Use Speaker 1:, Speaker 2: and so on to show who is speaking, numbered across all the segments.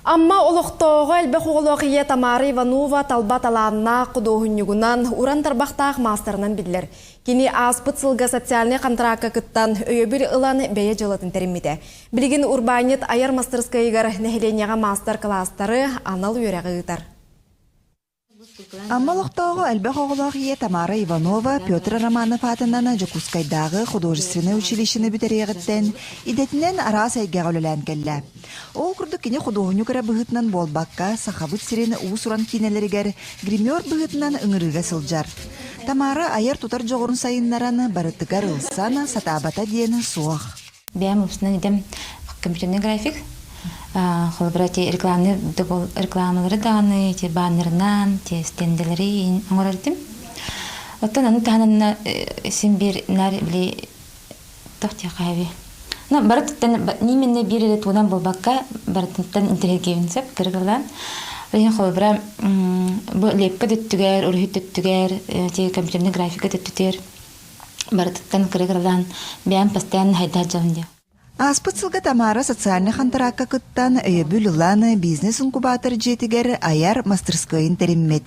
Speaker 1: Амма олықтоғы әлбі қоғылуақия Тамара Иванова талбат аланна құдоғынюгунан уран тарбақтақ мастерынан білдер. Кені аспыт сылға социальный контракка кыттан өйөбір ылан бәйе жылатын тәріммеді. Білген урбанет аяр мастерскайығар нәхеленеға мастер-кластары анал үйерәғі ұйтар.
Speaker 2: Аммалықтағы әлбәқ оғылағия Тамара Иванова Петр Романов атынан Жокускайдағы художественный училищені бүтерегіттен идетінен арас әйге ғөлілән кәлі. Ол күрді кені художню кәрі бұғытынан болбаққа сақабыт сирен ұсыран кинелерігер гример бұғытынан үңіріге сылжар. Тамара айар тұтар жоғырын сайынлараны барыттығар ұлсаны сатабата дейіні суақ.
Speaker 3: Бәм ұпсынан едім компьютерный график. Холбрати рекламалары даны, те баннернан, те стенделери оңырардым. Оттан аны тағанына сенбер нар біле тоқты қайбе. Барыттан неменне бір елі тудан болбаққа барыттан интернет-кевінсеп кіргілан. Рейін холбра лепка дөттігер, үрхет дөттігер, те компьютерный графика дөттігер. Барыттан кіргілан бәм пастайын хайдар жауынде.
Speaker 2: Аспыцылға Тамара социальный контракка кыттан өйөбүл ыланы бизнес-инкубатор жетігер аяр мастерскайын тәріммет.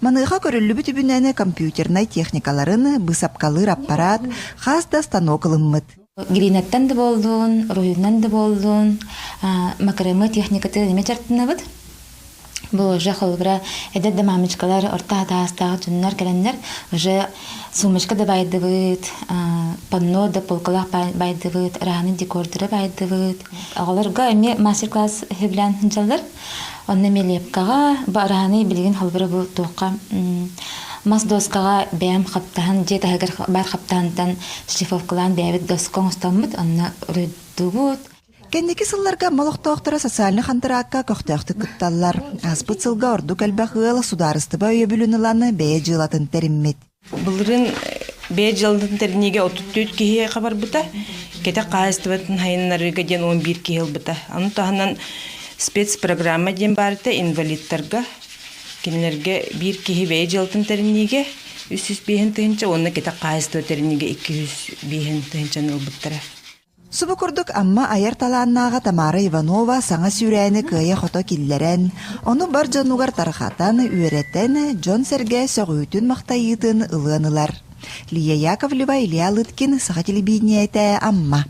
Speaker 2: Маныға көрілі бүтібінәні компьютернай техникаларын бысапкалыр аппарат, хас станок ылыммыт.
Speaker 3: Гринаттан да болдун, руйунан да болдун, макаремы техникаты неме чартына бұд. Бұл уже холбра әдет да мамычкалар орта атастағы жүннар кәләнлер уже сумышка да байды бұд, панно да полкалақ байды бұд, раны декордыры байды бұд. Ағаларға әме мастер-класс хеблән жалдар. Онна мелепкаға раны білген холбра бұл тоққа мас доскаға бәм қаптағын, жет әгір бар қаптағындан шлифовкалан бәбіт доскон ұстамыд, онна үрді бұд.
Speaker 2: Кендеки сылларга молоқтоқтары социальный контракка көқтөқты күтталлар. Аспыт сылга орду кәлбәқығыл сударыстыба өйөбілін ыланы бәе жылатын тәріммет.
Speaker 4: Бұлырын бәе жылатын тәрінеге 34 кеге қабар бұта. Кәті қағыстыбатын хайынларыға ден 11 кегел бұта. Аны тағынан спецпрограмма ден барыта инвалидтарға. Кенлерге 1 кеге бәе жылатын тәрінеге 300 бейін тұхынша, оны кәті қағыстыбы тәрінеге 200 бейін тұхыншаны ұлбыттыра.
Speaker 2: Субы күрдік амма аяр таланнаға Тамара Иванова саңа сүйрәні күйе қото киллерен. Оны бар жонуғар тарқатан үйреттен Джон Серге соғуытын мақтайытын ылғанылар. Лия Яковлева, Илья Лыткин, Саха телебидение әйті амма.